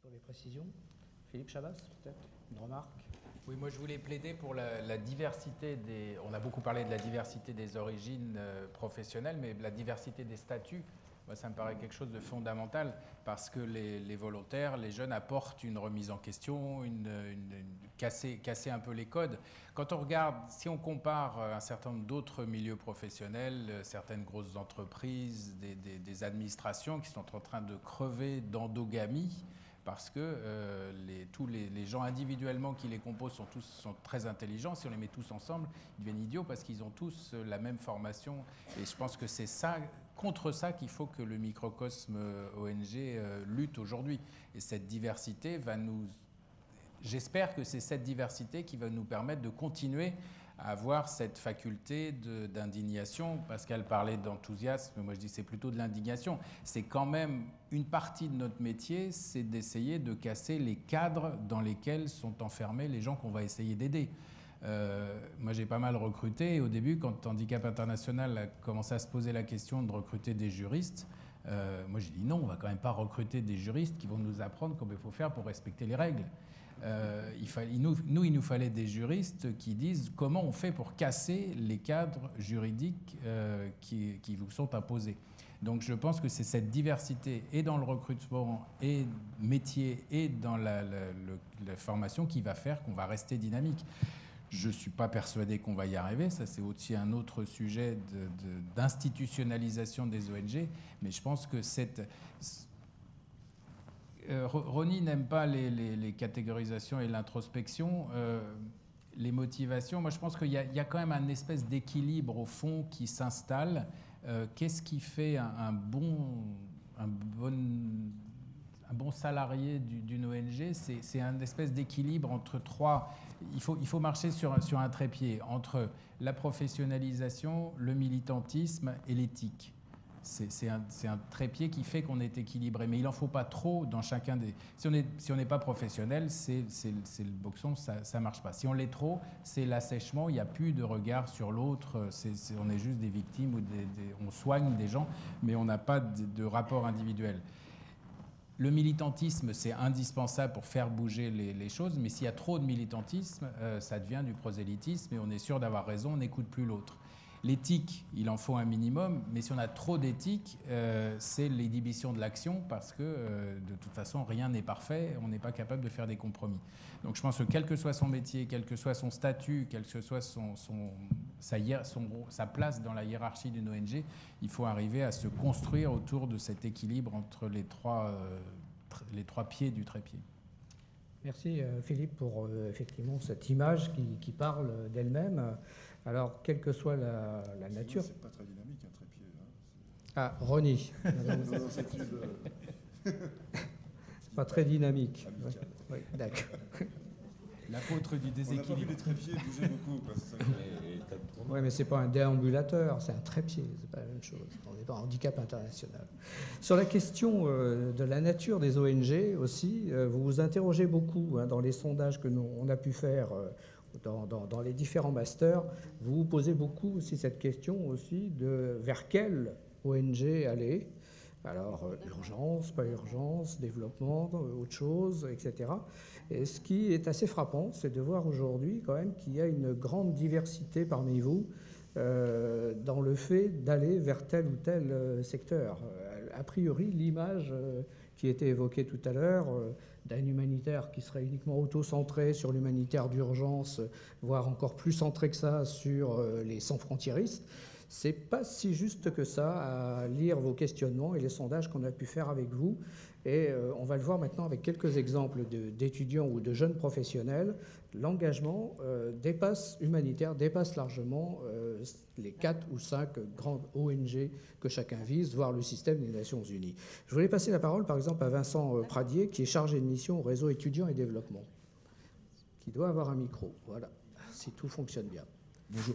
pour les précisions. Philippe Chabas, peut-être une remarque? Oui, moi je voulais plaider pour la diversité des... On a beaucoup parlé de la diversité des origines professionnelles, mais la diversité des statuts, moi, ça me paraît quelque chose de fondamental parce que les volontaires, les jeunes apportent une remise en question, casser un peu les codes. Quand on regarde, si on compare un certain nombre d'autres milieux professionnels, certaines grosses entreprises, des administrations qui sont en train de crever d'endogamie, parce que tous les gens individuellement qui les composent sont très intelligents. Si on les met tous ensemble, ils deviennent idiots parce qu'ils ont tous la même formation. Et je pense que c'est ça, contre ça qu'il faut que le microcosme ONG lutte aujourd'hui. Et cette diversité va nous... J'espère que c'est cette diversité qui va nous permettre de continuer à avoir cette faculté d'indignation. Pascal parlait d'enthousiasme, moi je dis c'est plutôt de l'indignation. C'est quand même une partie de notre métier, c'est d'essayer de casser les cadres dans lesquels sont enfermés les gens qu'on va essayer d'aider. Moi j'ai pas mal recruté, et au début quand Handicap International a commencé à se poser la question de recruter des juristes, moi j'ai dit non, on va quand même pas recruter des juristes qui vont nous apprendre comment il faut faire pour respecter les règles. Il nous fallait des juristes qui disent comment on fait pour casser les cadres juridiques qui vous sont imposés. Donc je pense que c'est cette diversité et dans le recrutement et métier et dans la formation qui va faire qu'on va rester dynamique. Je ne suis pas persuadé qu'on va y arriver, ça c'est aussi un autre sujet d'institutionnalisation des ONG, mais je pense que Ronnie n'aime pas les catégorisations et l'introspection. Les motivations, moi je pense qu'il y a quand même un espèce d'équilibre au fond qui s'installe. Qu'est-ce qui fait un bon salarié d'une ONG? C'est un espèce d'équilibre entre trois. Il faut marcher sur un trépied entre la professionnalisation, le militantisme et l'éthique. C'est un trépied qui fait qu'on est équilibré. Mais il n'en faut pas trop dans chacun des... Si on n'est pas professionnel, c'est le boxon, ça ne marche pas. Si on l'est trop, c'est l'assèchement, il n'y a plus de regard sur l'autre. On est juste des victimes, on soigne des gens, mais on n'a pas de rapport individuel. Le militantisme, c'est indispensable pour faire bouger les choses, mais s'il y a trop de militantisme, ça devient du prosélytisme et on est sûr d'avoir raison, on n'écoute plus l'autre. L'éthique, il en faut un minimum, mais si on a trop d'éthique, c'est l'inhibition de l'action parce que de toute façon, rien n'est parfait, on n'est pas capable de faire des compromis. Donc je pense que quel que soit son métier, quel que soit son statut, quelle que soit sa place dans la hiérarchie d'une ONG, il faut arriver à se construire autour de cet équilibre entre les trois pieds du trépied. Merci Philippe pour effectivement cette image qui parle d'elle-même. Alors, quelle que soit la nature... C'est pas très dynamique, un trépied. Hein. Ah, Ronnie. C'est pas très dynamique. Oui, d'accord. L'apôtre du déséquilibre. On n'a pas vu les trépieds bouger beaucoup. Oui, mais c'est pas un déambulateur, c'est un trépied, c'est pas la même chose. On n'est pas en handicap international. Sur la question de la nature des ONG aussi, vous vous interrogez beaucoup dans les sondages que on a pu faire dans les différents masters. Vous vous posez beaucoup aussi cette question aussi de vers quelle ONG aller. Alors, urgence, pas urgence, développement, autre chose, etc. Et ce qui est assez frappant, c'est de voir aujourd'hui quand même qu'il y a une grande diversité parmi vous dans le fait d'aller vers tel ou tel secteur. A priori, l'image qui était évoquée tout à l'heure d'un humanitaire qui serait uniquement auto-centré sur l'humanitaire d'urgence, voire encore plus centré que ça sur les sans-frontiéristes, c'est pas si juste que ça à lire vos questionnements et les sondages qu'on a pu faire avec vous. Et on va le voir maintenant avec quelques exemples d'étudiants ou de jeunes professionnels. L'engagement humanitaire dépasse largement les 4 ou 5 grandes ONG que chacun vise, voire le système des Nations Unies. Je voulais passer la parole par exemple à Vincent Pradier, qui est chargé de mission au réseau étudiants et développement, qui doit avoir un micro. Voilà, si tout fonctionne bien.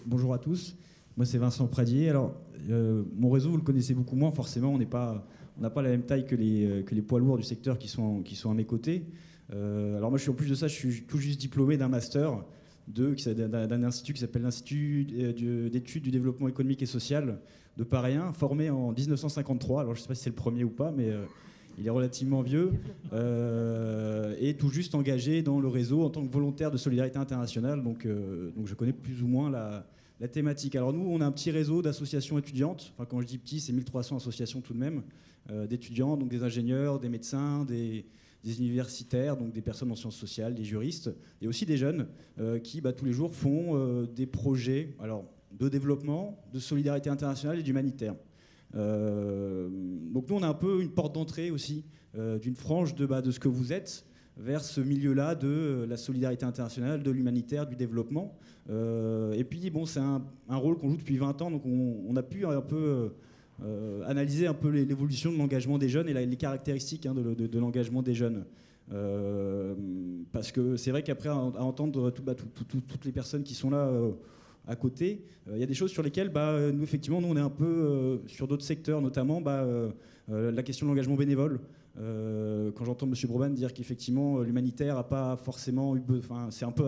Bonjour à tous. Moi, c'est Vincent Pradier. Alors, mon réseau, vous le connaissez beaucoup moins. Forcément, on n'a pas la même taille que les poids lourds du secteur qui sont à mes côtés. Alors, moi, en plus de ça, je suis tout juste diplômé d'un master d'un institut qui s'appelle l'Institut d'études du développement économique et social de Paris 1, formé en 1953. Alors, je ne sais pas si c'est le premier ou pas, mais il est relativement vieux, et tout juste engagé dans le réseau en tant que volontaire de solidarité internationale. Donc je connais plus ou moins la thématique. Alors nous, on a un petit réseau d'associations étudiantes. Enfin, quand je dis petit, c'est 1300 associations tout de même, d'étudiants, donc des ingénieurs, des médecins, des universitaires, donc des personnes en sciences sociales, des juristes, et aussi des jeunes qui tous les jours font des projets de développement, de solidarité internationale et d'humanitaire. Donc nous, on a un peu une porte d'entrée aussi d'une frange de ce que vous êtes vers ce milieu-là de la solidarité internationale, de l'humanitaire, du développement. Et puis, bon, c'est un rôle qu'on joue depuis 20 ans, donc on a pu un peu analyser un peu l'évolution de l'engagement des jeunes et les caractéristiques de l'engagement des jeunes. Parce que c'est vrai qu'après, à entendre toutes les personnes qui sont là à côté, il y a des choses sur lesquelles, nous, effectivement, on est un peu sur d'autres secteurs, notamment la question de l'engagement bénévole. Quand j'entends M. Broban dire qu'effectivement l'humanitaire n'a pas forcément c'est un peu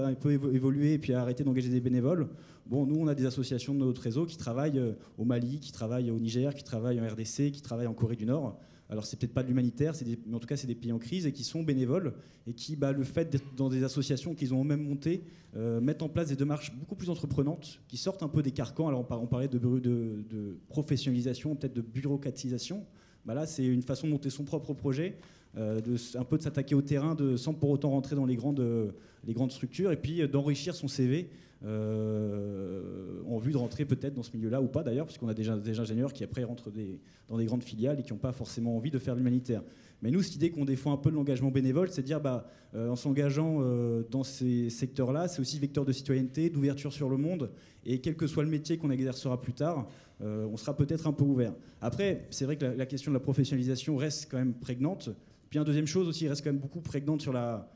évolué et puis a arrêté d'engager des bénévoles. Bon, nous on a des associations de notre réseau qui travaillent au Mali, qui travaillent au Niger, qui travaillent en RDC, qui travaillent en Corée du Nord. Alors c'est peut-être pas de l'humanitaire, mais en tout cas c'est des pays en crise et qui sont bénévoles et qui, le fait d'être dans des associations qu'ils ont eux-mêmes montées, mettent en place des démarches beaucoup plus entreprenantes, qui sortent un peu des carcans. Alors on parlait de professionnalisation, peut-être de bureaucratisation. Là, c'est une façon de monter son propre projet, un peu de s'attaquer au terrain sans pour autant rentrer dans les grandes structures, et puis d'enrichir son CV en vue de rentrer peut-être dans ce milieu-là ou pas d'ailleurs, parce qu'on a déjà des ingénieurs qui après rentrent dans des grandes filiales et qui n'ont pas forcément envie de faire l'humanitaire. Mais nous, cette idée qu'on défend un peu de l'engagement bénévole, c'est de dire en s'engageant dans ces secteurs-là, c'est aussi vecteur de citoyenneté, d'ouverture sur le monde, et quel que soit le métier qu'on exercera plus tard, on sera peut-être un peu ouvert. Après, c'est vrai que la question de la professionnalisation reste quand même prégnante. Puis une deuxième chose aussi, reste quand même beaucoup prégnante sur la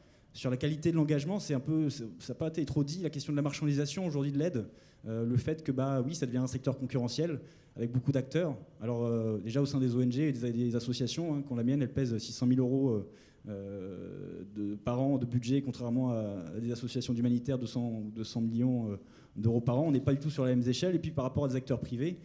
qualité de l'engagement. Ça n'a pas été trop dit, la question de la marchandisation aujourd'hui de l'aide. Le fait que oui, ça devient un secteur concurrentiel avec beaucoup d'acteurs. Alors déjà au sein des ONG et des associations, quand la mienne, elle pèse 600 000 euros par an de budget, contrairement à des associations d'humanitaires, 200 millions d'euros par an. On n'est pas du tout sur la même échelle. Et puis par rapport à des acteurs privés,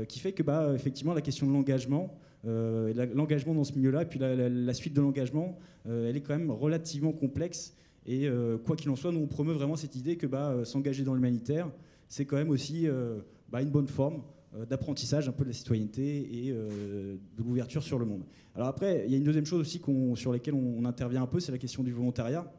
qui fait que effectivement la question de l'engagement, l'engagement dans ce milieu-là, et puis la suite de l'engagement, elle est quand même relativement complexe. Et quoi qu'il en soit, nous on promeut vraiment cette idée que s'engager dans l'humanitaire, c'est quand même aussi une bonne forme d'apprentissage un peu de la citoyenneté et de l'ouverture sur le monde. Alors après, il y a une deuxième chose aussi sur laquelle on intervient un peu, c'est la question du volontariat.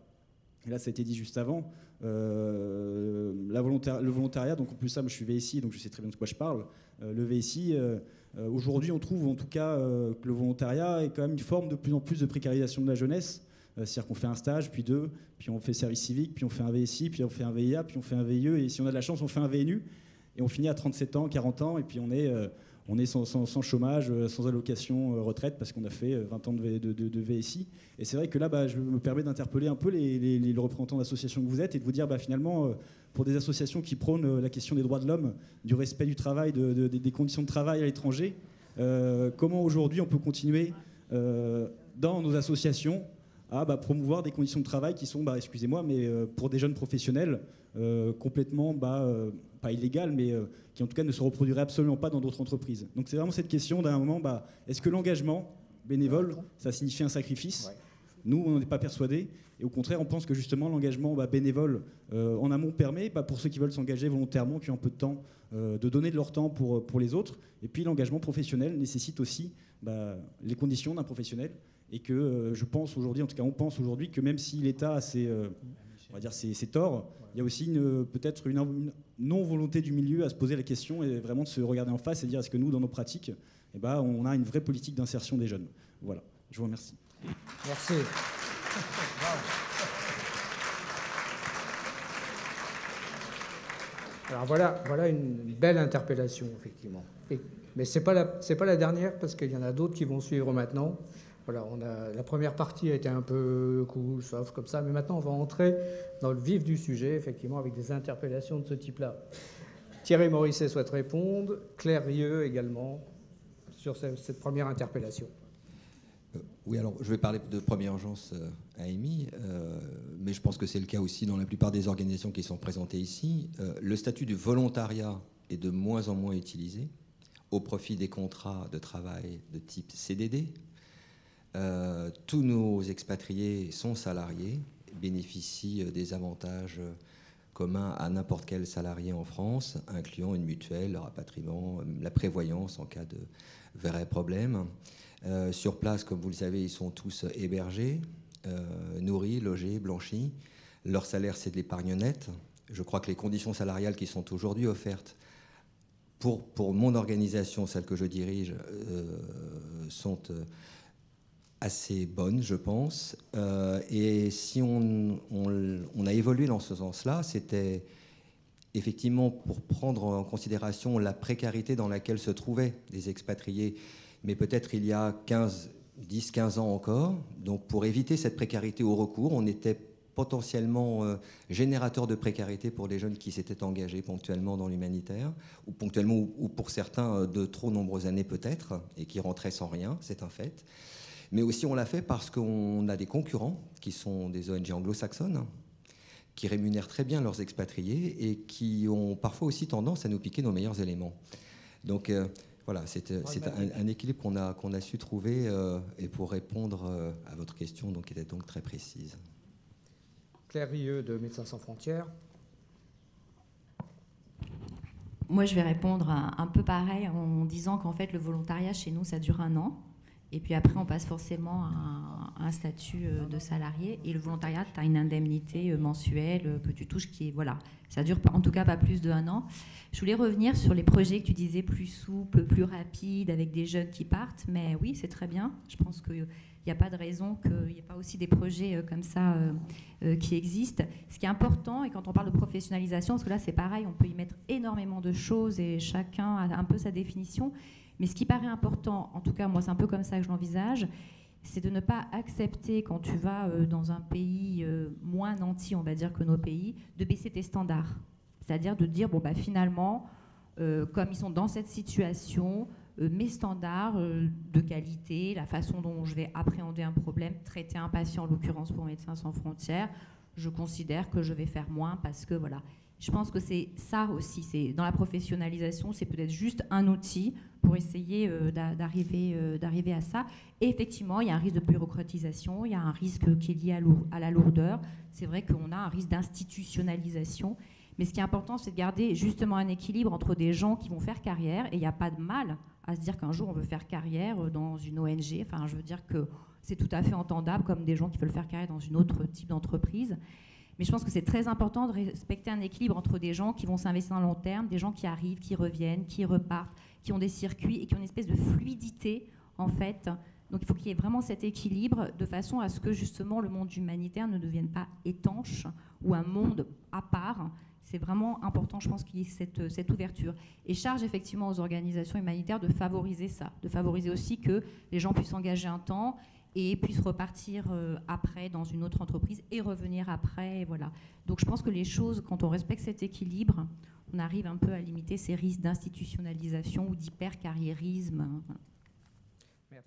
Et là, ça a été dit juste avant. Le volontariat, donc en plus ça, moi je suis VSI, donc je sais très bien de quoi je parle. Le VSI, aujourd'hui, on trouve en tout cas que le volontariat est quand même une forme de plus en plus de précarisation de la jeunesse. C'est-à-dire qu'on fait un stage, puis deux, puis on fait service civique, puis on fait un VSI, puis on fait un VIA, puis on fait un VIE, et si on a de la chance, on fait un VNU. Et on finit à 37 ans, 40 ans, et puis on est sans chômage, sans allocation retraite, parce qu'on a fait 20 ans de VSI. Et c'est vrai que là, je me permets d'interpeller un peu les représentants d'associations que vous êtes, et de vous dire, finalement, pour des associations qui prônent la question des droits de l'homme, du respect du travail, des conditions de travail à l'étranger, comment aujourd'hui on peut continuer dans nos associations à promouvoir des conditions de travail qui sont, excusez-moi, mais pour des jeunes professionnels, complètement pas illégales, mais qui en tout cas ne se reproduiraient absolument pas dans d'autres entreprises. Donc c'est vraiment cette question d'un moment, est-ce que l'engagement bénévole, ça signifie un sacrifice ? Ouais. Nous, on n'en est pas persuadés, et au contraire, on pense que justement l'engagement bénévole en amont permet, pour ceux qui veulent s'engager volontairement, qui ont un peu de temps, de donner de leur temps pour les autres. Et puis l'engagement professionnel nécessite aussi les conditions d'un professionnel. Et que je pense aujourd'hui, en tout cas on pense aujourd'hui, que même si l'État a ses torts, il y a aussi peut-être une non-volonté du milieu à se poser la question et vraiment de se regarder en face et dire est-ce que nous, dans nos pratiques, on a une vraie politique d'insertion des jeunes. Voilà, je vous remercie. Merci. Alors voilà une belle interpellation, effectivement. Mais c'est pas la dernière, parce qu'il y en a d'autres qui vont suivre maintenant. Voilà, la première partie a été un peu cool, soft, comme ça, mais maintenant on va entrer dans le vif du sujet, effectivement, avec des interpellations de ce type-là. Thierry Morisset souhaite répondre, Claire Rieu également, sur cette première interpellation. Oui, alors je vais parler de première urgence à Amy, mais je pense que c'est le cas aussi dans la plupart des organisations qui sont présentées ici. Le statut du volontariat est de moins en moins utilisé au profit des contrats de travail de type CDD. Tous nos expatriés sont salariés, bénéficient des avantages communs à n'importe quel salarié en France, incluant une mutuelle, le rapatriement, la prévoyance en cas de vrais problèmes. Sur place, comme vous le savez, ils sont tous hébergés, nourris, logés, blanchis. Leur salaire, c'est de l'épargne nette. Je crois que les conditions salariales qui sont aujourd'hui offertes pour mon organisation, celle que je dirige, sont assez bonnes, je pense. Et si on a évolué dans ce sens-là, c'était effectivement pour prendre en considération la précarité dans laquelle se trouvaient les expatriés, mais peut-être il y a 10-15 ans encore. Donc pour éviter cette précarité au recours, on était potentiellement générateur de précarité pour les jeunes qui s'étaient engagés ponctuellement dans l'humanitaire, ou ponctuellement, ou pour certains de trop nombreuses années peut-être, et qui rentraient sans rien, c'est un fait. Mais aussi on l'a fait parce qu'on a des concurrents qui sont des ONG anglo-saxonnes, qui rémunèrent très bien leurs expatriés et qui ont parfois aussi tendance à nous piquer nos meilleurs éléments. Donc voilà, c'est un équilibre qu'on a su trouver et pour répondre à votre question, donc, qui était donc très précise. Claire Rieux de Médecins sans frontières. Moi, je vais répondre un peu pareil en disant qu'en fait, le volontariat chez nous, ça dure 1 an. Et puis après, on passe forcément à un statut de salarié. Et le volontariat, tu as une indemnité mensuelle que tu touches qui est, voilà, ça dure en tout cas pas plus de 1 an. Je voulais revenir sur les projets que tu disais plus souples, plus rapides, avec des jeunes qui partent. Mais oui, c'est très bien. Je pense qu'il n'y a pas de raison qu'il n'y ait pas aussi des projets comme ça qui existent. Ce qui est important, et quand on parle de professionnalisation, parce que là, c'est pareil, on peut y mettre énormément de choses et chacun a un peu sa définition. Mais ce qui paraît important, en tout cas, moi, c'est un peu comme ça que je l'envisage, c'est de ne pas accepter, quand tu vas dans un pays moins nanti, on va dire, que nos pays, de baisser tes standards. C'est-à-dire de dire, bon, bah, finalement, comme ils sont dans cette situation, mes standards de qualité, la façon dont je vais appréhender un problème, traiter un patient, en l'occurrence pour Médecins sans frontières, je considère que je vais faire moins parce que, voilà. Je pense que c'est ça aussi, c'est dans la professionnalisation, c'est peut-être juste un outil pour essayer d'arriver à ça. Et effectivement, il y a un risque de bureaucratisation, il y a un risque qui est lié à la lourdeur. C'est vrai qu'on a un risque d'institutionnalisation. Mais ce qui est important, c'est de garder justement un équilibre entre des gens qui vont faire carrière, et il n'y a pas de mal à se dire qu'un jour on veut faire carrière dans une ONG. Enfin, je veux dire que c'est tout à fait entendable, comme des gens qui veulent faire carrière dans une autre type d'entreprise. Mais je pense que c'est très important de respecter un équilibre entre des gens qui vont s'investir dans le long terme, des gens qui arrivent, qui reviennent, qui repartent, qui ont des circuits et qui ont une espèce de fluidité, en fait. Donc il faut qu'il y ait vraiment cet équilibre de façon à ce que justement le monde humanitaire ne devienne pas étanche ou un monde à part. C'est vraiment important, je pense, qu'il y ait cette ouverture. Et charge effectivement aux organisations humanitaires de favoriser ça, de favoriser aussi que les gens puissent s'engager un temps et puissent repartir après dans une autre entreprise et revenir après, voilà. Donc je pense que les choses, quand on respecte cet équilibre, on arrive un peu à limiter ces risques d'institutionnalisation ou d'hyper-carriérisme. Voilà.